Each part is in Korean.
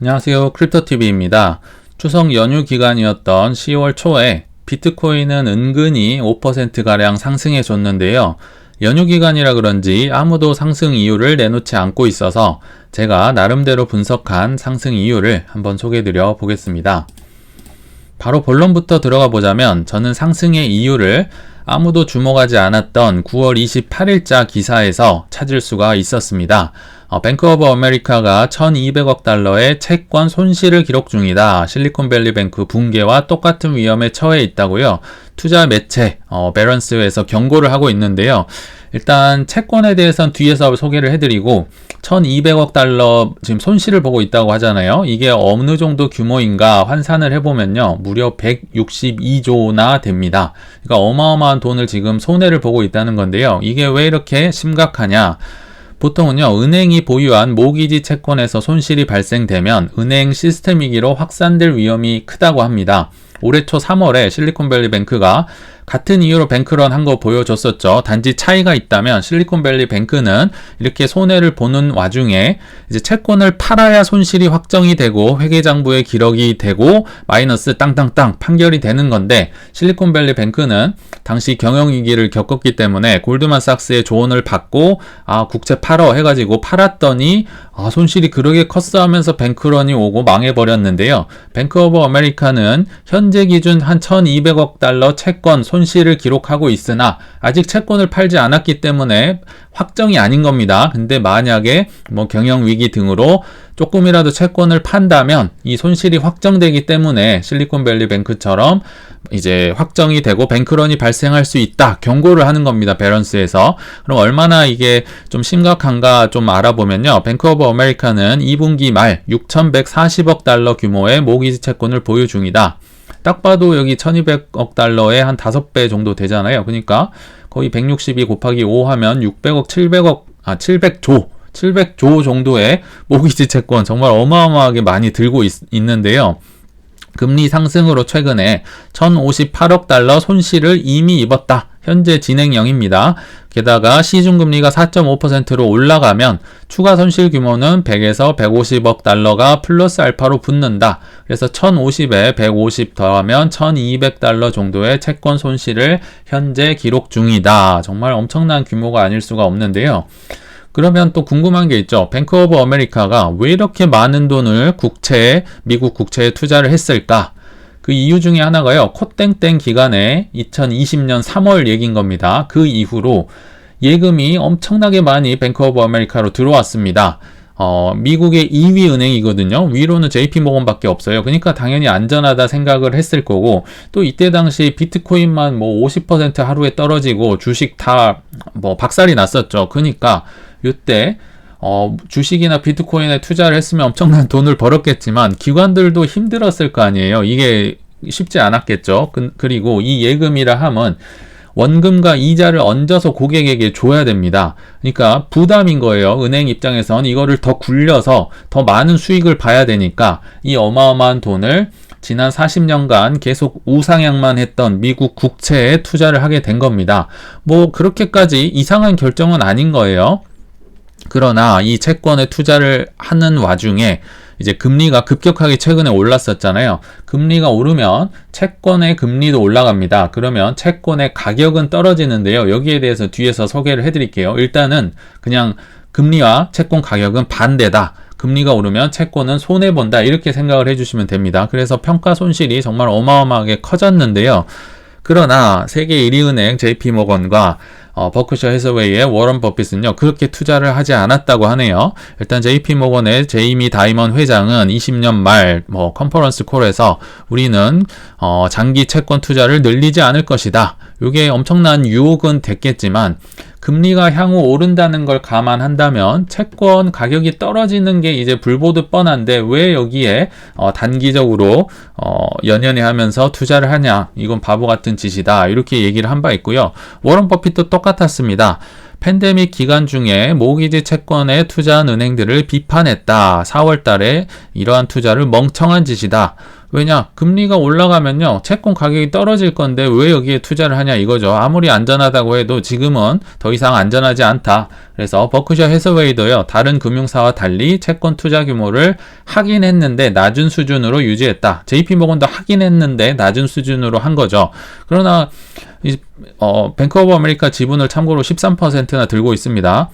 안녕하세요. 크립토TV입니다. 추석 연휴 기간이었던 10월 초에 비트코인은 은근히 5%가량 상승해 줬는데요. 연휴 기간이라 그런지 아무도 상승 이유를 내놓지 않고 있어서 제가 나름대로 분석한 상승 이유를 한번 소개해 드려 보겠습니다. 바로 본론부터 들어가 보자면 저는 상승의 이유를 아무도 주목하지 않았던 9월 28일자 기사에서 찾을 수가 있었습니다. 뱅크 오브 아메리카가 1200억 달러의 채권 손실을 기록 중이다. 실리콘밸리뱅크 붕괴와 똑같은 위험에 처해 있다고요. 투자 매체 배런스에서 경고를 하고 있는데요. 일단 채권에 대해서는 뒤에서 소개를 해드리고 1200억 달러 지금 손실을 보고 있다고 하잖아요. 이게 어느 정도 규모인가 환산을 해보면요. 무려 162조나 됩니다. 그러니까 어마어마한 돈을 지금 손해를 보고 있다는 건데요. 이게 왜 이렇게 심각하냐? 보통은요, 은행이 보유한 모기지 채권에서 손실이 발생되면 은행 시스템 위기로 확산될 위험이 크다고 합니다. 올해 초 3월에 실리콘밸리뱅크가 같은 이유로 뱅크런 한 거 보여줬었죠. 단지 차이가 있다면 실리콘밸리 뱅크는 이렇게 손해를 보는 와중에 이제 채권을 팔아야 손실이 확정이 되고 회계장부에 기록이 되고 마이너스 땅땅땅 판결이 되는 건데, 실리콘밸리 뱅크는 당시 경영위기를 겪었기 때문에 골드만삭스의 조언을 받고 국채 팔어 해가지고 팔았더니 손실이 그러게 컸어 하면서 뱅크런이 오고 망해버렸는데요. 뱅크 오브 아메리카는 현재 기준 한 1200억 달러 채권 손실을 기록하고 있으나 아직 채권을 팔지 않았기 때문에 확정이 아닌 겁니다. 근데 만약에 경영위기 등으로 조금이라도 채권을 판다면 이 손실이 확정되기 때문에 실리콘밸리 뱅크처럼 이제 확정이 되고 뱅크런이 발생할 수 있다 경고를 하는 겁니다. 배런스에서. 그럼 얼마나 이게 좀 심각한가 좀 알아보면요. 뱅크 오브 아메리카는 2분기 말 6140억 달러 규모의 모기지 채권을 보유 중이다. 딱 봐도 여기 1200억 달러의 한 5배 정도 되잖아요. 그러니까 거의 162 곱하기 5 하면 600억, 700조 정도의 모기지 채권 정말 어마어마하게 많이 들고 있는데요. 금리 상승으로 최근에 1058억 달러 손실을 이미 입었다. 현재 진행형입니다. 게다가 시중금리가 4.5%로 올라가면 추가 손실 규모는 100에서 150억 달러가 플러스 알파로 붙는다. 그래서 1050에 150 더하면 1200 달러 정도의 채권 손실을 현재 기록 중이다. 정말 엄청난 규모가 아닐 수가 없는데요. 그러면 또 궁금한 게 있죠. 뱅크 오브 아메리카가 왜 이렇게 많은 돈을 미국 국채에 투자를 했을까? 그 이유 중에 하나가요. 콧땡땡 기간에 2020년 3월 얘기인 겁니다. 그 이후로 예금이 엄청나게 많이 뱅크 오브 아메리카로 들어왔습니다. 미국의 2위 은행이거든요. 위로는 JP모건밖에 없어요. 그러니까 당연히 안전하다 생각을 했을 거고, 또 이때 당시 비트코인만 50% 하루에 떨어지고 주식 다 박살이 났었죠. 그러니까 이때 주식이나 비트코인에 투자를 했으면 엄청난 돈을 벌었겠지만 기관들도 힘들었을 거 아니에요. 이게 쉽지 않았겠죠. 그리고 이 예금이라 함은 원금과 이자를 얹어서 고객에게 줘야 됩니다. 그러니까 부담인 거예요. 은행 입장에선 이거를 더 굴려서 더 많은 수익을 봐야 되니까 이 어마어마한 돈을 지난 40년간 계속 우상향만 했던 미국 국채에 투자를 하게 된 겁니다. 그렇게까지 이상한 결정은 아닌 거예요. 그러나 이 채권에 투자를 하는 와중에 이제 금리가 급격하게 최근에 올랐었잖아요. 금리가 오르면 채권의 금리도 올라갑니다. 그러면 채권의 가격은 떨어지는데요. 여기에 대해서 뒤에서 소개를 해드릴게요. 일단은 그냥 금리와 채권 가격은 반대다. 금리가 오르면 채권은 손해본다. 이렇게 생각을 해주시면 됩니다. 그래서 평가 손실이 정말 어마어마하게 커졌는데요. 그러나 세계 1위 은행 JP모건과 버크셔 해서웨이의 워런 버핏은요 그렇게 투자를 하지 않았다고 하네요. 일단 JP모건의 제이미 다이먼 회장은 20년 말 컨퍼런스 콜에서 우리는 장기 채권 투자를 늘리지 않을 것이다. 이게 엄청난 유혹은 됐겠지만 금리가 향후 오른다는 걸 감안한다면 채권 가격이 떨어지는 게 이제 불보듯 뻔한데 왜 여기에 단기적으로 연연해 하면서 투자를 하냐, 이건 바보 같은 짓이다, 이렇게 얘기를 한 바 있고요. 워런 버핏도 똑같았습니다. 팬데믹 기간 중에 모기지 채권에 투자한 은행들을 비판했다. 4월 달에 이러한 투자를 멍청한 짓이다. 왜냐? 금리가 올라가면요, 채권 가격이 떨어질 건데 왜 여기에 투자를 하냐 이거죠. 아무리 안전하다고 해도 지금은 더 이상 안전하지 않다. 그래서 버크셔 해서웨이도요, 다른 금융사와 달리 채권 투자 규모를 하긴 했는데 낮은 수준으로 유지했다. JP모건도 하긴 했는데 낮은 수준으로 한 거죠. 그러나 뱅크 오브 아메리카 지분을 참고로 13%나 들고 있습니다.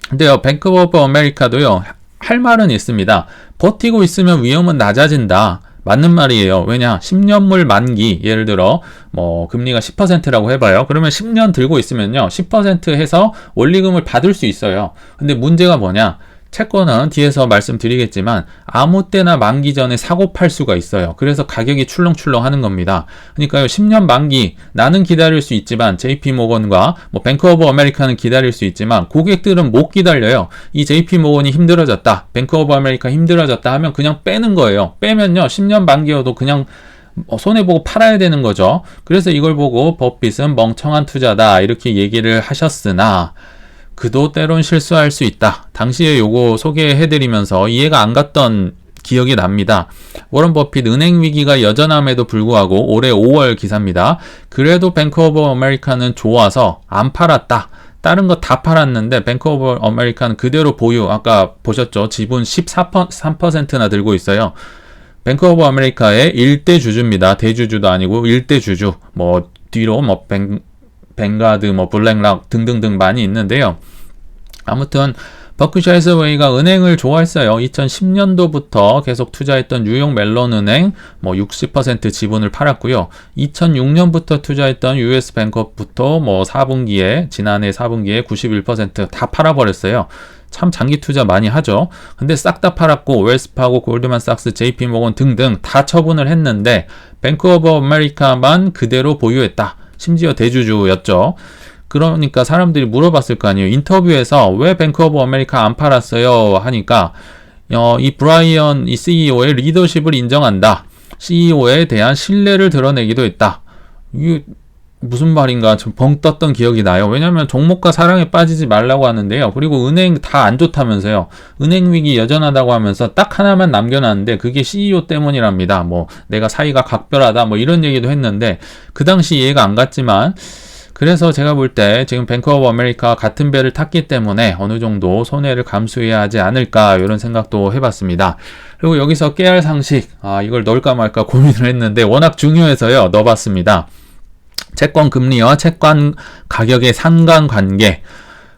근데요, 뱅크 오브 아메리카도요, 할 말은 있습니다. 버티고 있으면 위험은 낮아진다. 맞는 말이에요. 왜냐? 10년물 만기, 예를 들어 금리가 10%라고 해봐요. 그러면 10년 들고 있으면요, 10% 해서 원리금을 받을 수 있어요. 근데 문제가 뭐냐? 채권은 뒤에서 말씀드리겠지만 아무 때나 만기 전에 사고 팔 수가 있어요. 그래서 가격이 출렁출렁 하는 겁니다. 그러니까요, 10년 만기 나는 기다릴 수 있지만 JP모건과 뱅크 오브 아메리카는 기다릴 수 있지만 고객들은 못 기다려요. 이 JP모건이 힘들어졌다, 뱅크 오브 아메리카 힘들어졌다 하면 그냥 빼는 거예요. 빼면요, 10년 만기여도 그냥 손해보고 팔아야 되는 거죠. 그래서 이걸 보고 버핏은 멍청한 투자다 이렇게 얘기를 하셨으나 그도 때론 실수할 수 있다. 당시에 요거 소개해드리면서 이해가 안 갔던 기억이 납니다. 워런 버핏 은행 위기가 여전함에도 불구하고 올해 5월 기사입니다. 그래도 뱅크 오브 아메리카는 좋아서 안 팔았다. 다른 거 다 팔았는데 뱅크 오브 아메리카는 그대로 보유. 아까 보셨죠? 지분 13%나 들고 있어요. 뱅크 오브 아메리카의 1대 주주입니다. 대주주도 아니고 1대 주주. 뒤로 뱅가드, 블랙락 등등등 많이 있는데요. 아무튼 버크셔 해서웨이가 은행을 좋아했어요. 2010년도부터 계속 투자했던 뉴욕 멜론 은행 60% 지분을 팔았고요. 2006년부터 투자했던 US 뱅커부터 지난해 4분기에 91% 다 팔아버렸어요. 참 장기 투자 많이 하죠. 근데 싹 다 팔았고 웰스파고, 골드만삭스, JP모건 등등 다 처분을 했는데 뱅크 오브 아메리카만 그대로 보유했다. 심지어 대주주였죠. 그러니까 사람들이 물어봤을 거 아니에요. 인터뷰에서 왜 뱅크 오브 아메리카 안 팔았어요? 하니까 이 브라이언 이 CEO의 리더십을 인정한다. CEO에 대한 신뢰를 드러내기도 했다. 이게 무슨 말인가 좀 벙 떴던 기억이 나요. 왜냐면 종목과 사랑에 빠지지 말라고 하는데요. 그리고 은행 다 안 좋다면서요. 은행 위기 여전하다고 하면서 딱 하나만 남겨놨는데 그게 CEO 때문이랍니다. 내가 사이가 각별하다 이런 얘기도 했는데 그 당시 이해가 안 갔지만, 그래서 제가 볼 때 지금 뱅크 오브 아메리카 같은 배를 탔기 때문에 어느 정도 손해를 감수해야 하지 않을까 이런 생각도 해봤습니다. 그리고 여기서 깨알 상식, 이걸 넣을까 말까 고민을 했는데 워낙 중요해서요, 넣어봤습니다. 채권 금리와 채권 가격의 상관관계.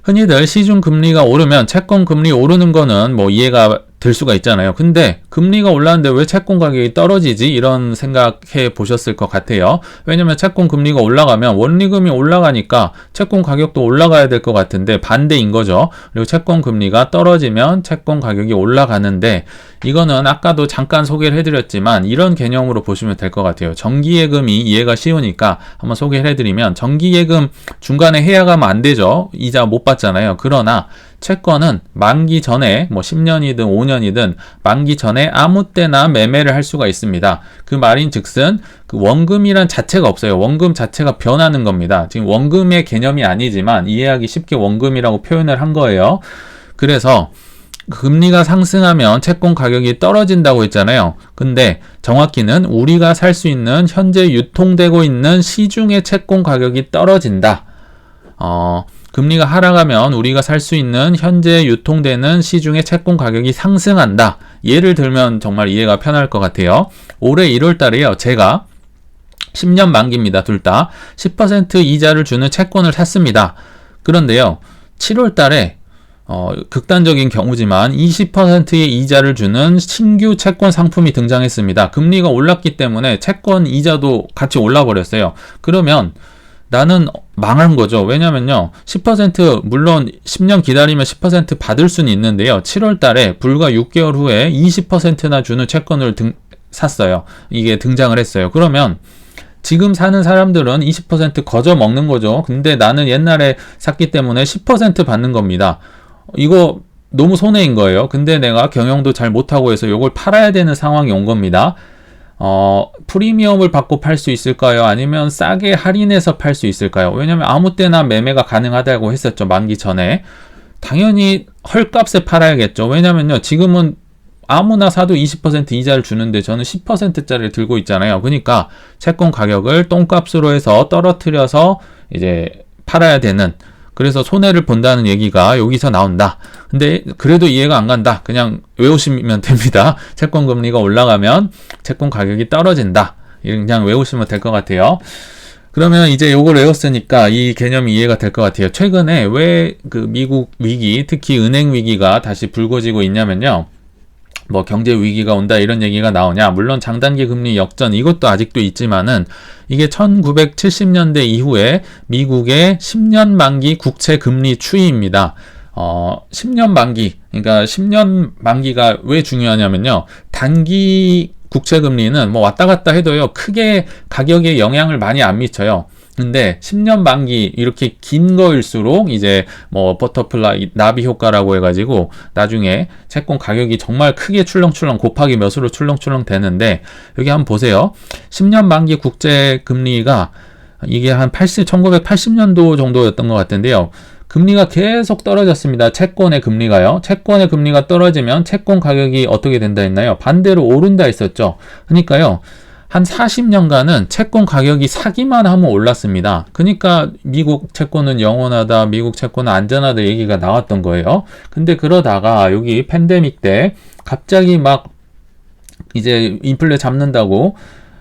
흔히들 시중 금리가 오르면 채권 금리 오르는 거는 이해가 될 수가 있잖아요. 근데 금리가 올랐는데 왜 채권 가격이 떨어지지? 이런 생각해 보셨을 것 같아요. 왜냐면 채권 금리가 올라가면 원리금이 올라가니까 채권 가격도 올라가야 될 것 같은데 반대인 거죠. 그리고 채권 금리가 떨어지면 채권 가격이 올라가는데, 이거는 아까도 잠깐 소개를 해드렸지만 이런 개념으로 보시면 될 것 같아요. 정기예금이 이해가 쉬우니까 한번 소개를 해드리면, 정기예금 중간에 해약하면 안 되죠. 이자 못 받잖아요. 그러나 채권은 만기 전에 10년이든 5년이든 만기 전에 아무 때나 매매를 할 수가 있습니다. 그 말인 즉슨 그 원금이란 자체가 없어요. 원금 자체가 변하는 겁니다. 지금 원금의 개념이 아니지만 이해하기 쉽게 원금이라고 표현을 한 거예요. 그래서 금리가 상승하면 채권 가격이 떨어진다고 했잖아요. 근데 정확히는 우리가 살 수 있는 현재 유통되고 있는 시중의 채권 가격이 떨어진다. 금리가 하락하면 우리가 살 수 있는 현재 유통되는 시중의 채권 가격이 상승한다. 예를 들면 정말 이해가 편할 것 같아요. 올해 1월 달에요, 제가 10년 만기입니다. 둘 다 10% 이자를 주는 채권을 샀습니다. 그런데요, 7월 달에 극단적인 경우지만 20%의 이자를 주는 신규 채권 상품이 등장했습니다. 금리가 올랐기 때문에 채권 이자도 같이 올라버렸어요. 그러면 나는 망한 거죠. 왜냐면요, 10% 물론 10년 기다리면 10% 받을 수는 있는데요, 7월 달에 불과 6개월 후에 20%나 주는 채권을 샀어요. 이게 등장을 했어요. 그러면 지금 사는 사람들은 20% 거저 먹는 거죠. 근데 나는 옛날에 샀기 때문에 10% 받는 겁니다. 이거 너무 손해인 거예요. 근데 내가 경영도 잘 못하고 해서 이걸 팔아야 되는 상황이 온 겁니다. 프리미엄을 받고 팔 수 있을까요? 아니면 싸게 할인해서 팔 수 있을까요? 왜냐면 아무 때나 매매가 가능하다고 했었죠. 만기 전에. 당연히 헐값에 팔아야겠죠. 왜냐면요. 지금은 아무나 사도 20% 이자를 주는데 저는 10%짜리를 들고 있잖아요. 그러니까 채권 가격을 똥값으로 해서 떨어뜨려서 이제 팔아야 되는, 그래서 손해를 본다는 얘기가 여기서 나온다. 근데 그래도 이해가 안 간다. 그냥 외우시면 됩니다. 채권 금리가 올라가면 채권 가격이 떨어진다. 그냥 외우시면 될 것 같아요. 그러면 이제 요걸 외웠으니까 이 개념이 이해가 될 것 같아요. 최근에 왜 그 미국 위기, 특히 은행 위기가 다시 불거지고 있냐면요. 뭐 경제 위기가 온다 이런 얘기가 나오냐. 물론 장단기 금리 역전 이것도 아직도 있지만은 이게 1970년대 이후에 미국의 10년 만기 국채 금리 추이입니다. 10년 만기, 그러니까 10년 만기가 왜 중요하냐면요. 단기 국채 금리는 뭐 왔다 갔다 해도요. 크게 가격에 영향을 많이 안 미쳐요. 근데 10년 만기 이렇게 긴 거일수록 이제 뭐 버터플라이 나비 효과라고 해가지고 나중에 채권 가격이 정말 크게 출렁출렁 곱하기 몇으로 출렁출렁 되는데, 여기 한번 보세요. 10년 만기 국채 금리가 이게 한 1980년도 정도였던 것 같은데요. 금리가 계속 떨어졌습니다. 채권의 금리가요. 채권의 금리가 떨어지면 채권 가격이 어떻게 된다 했나요? 반대로 오른다 했었죠. 그러니까요. 한 40년간은 채권 가격이 사기만 하면 올랐습니다. 그러니까 미국 채권은 영원하다, 미국 채권은 안전하다 얘기가 나왔던 거예요. 근데 그러다가 여기 팬데믹 때 갑자기 막 이제 인플레 잡는다고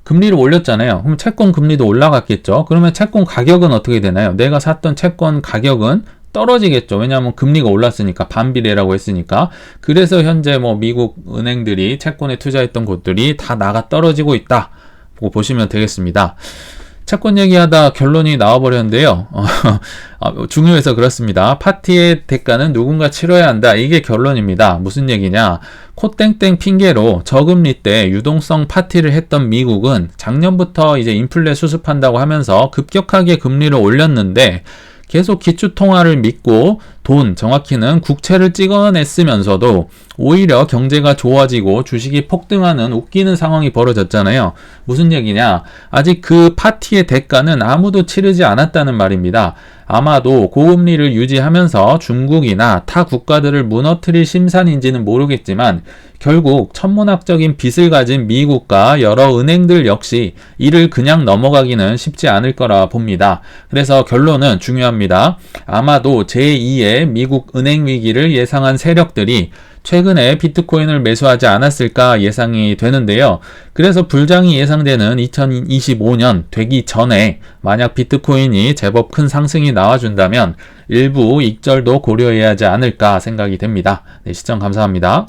금리를 올렸잖아요. 그럼 채권 금리도 올라갔겠죠. 그러면 채권 가격은 어떻게 되나요? 내가 샀던 채권 가격은 떨어지겠죠. 왜냐하면 금리가 올랐으니까, 반비례라고 했으니까. 그래서 현재 뭐 미국 은행들이 채권에 투자했던 곳들이 다 나가 떨어지고 있다 보시면 되겠습니다. 채권 얘기하다 결론이 나와버렸는데요. 중요해서 그렇습니다. 파티의 대가는 누군가 치러야 한다. 이게 결론입니다. 무슨 얘기냐. 코땡땡 핑계로 저금리 때 유동성 파티를 했던 미국은 작년부터 이제 인플레 수습한다고 하면서 급격하게 금리를 올렸는데, 계속 기축통화를 믿고 돈, 정확히는 국채를 찍어냈으면서도 오히려 경제가 좋아지고 주식이 폭등하는 웃기는 상황이 벌어졌잖아요. 무슨 얘기냐? 아직 그 파티의 대가는 아무도 치르지 않았다는 말입니다. 아마도 고금리를 유지하면서 중국이나 타 국가들을 무너뜨릴 심산인지는 모르겠지만 결국 천문학적인 빚을 가진 미국과 여러 은행들 역시 이를 그냥 넘어가기는 쉽지 않을 거라 봅니다. 그래서 결론은 중요합니다. 아마도 제2의 미국 은행 위기를 예상한 세력들이 최근에 비트코인을 매수하지 않았을까 예상이 되는데요. 그래서 불장이 예상되는 2025년 되기 전에 만약 비트코인이 제법 큰 상승이 나와준다면 일부 익절도 고려해야 하지 않을까 생각이 됩니다. 네, 시청 감사합니다.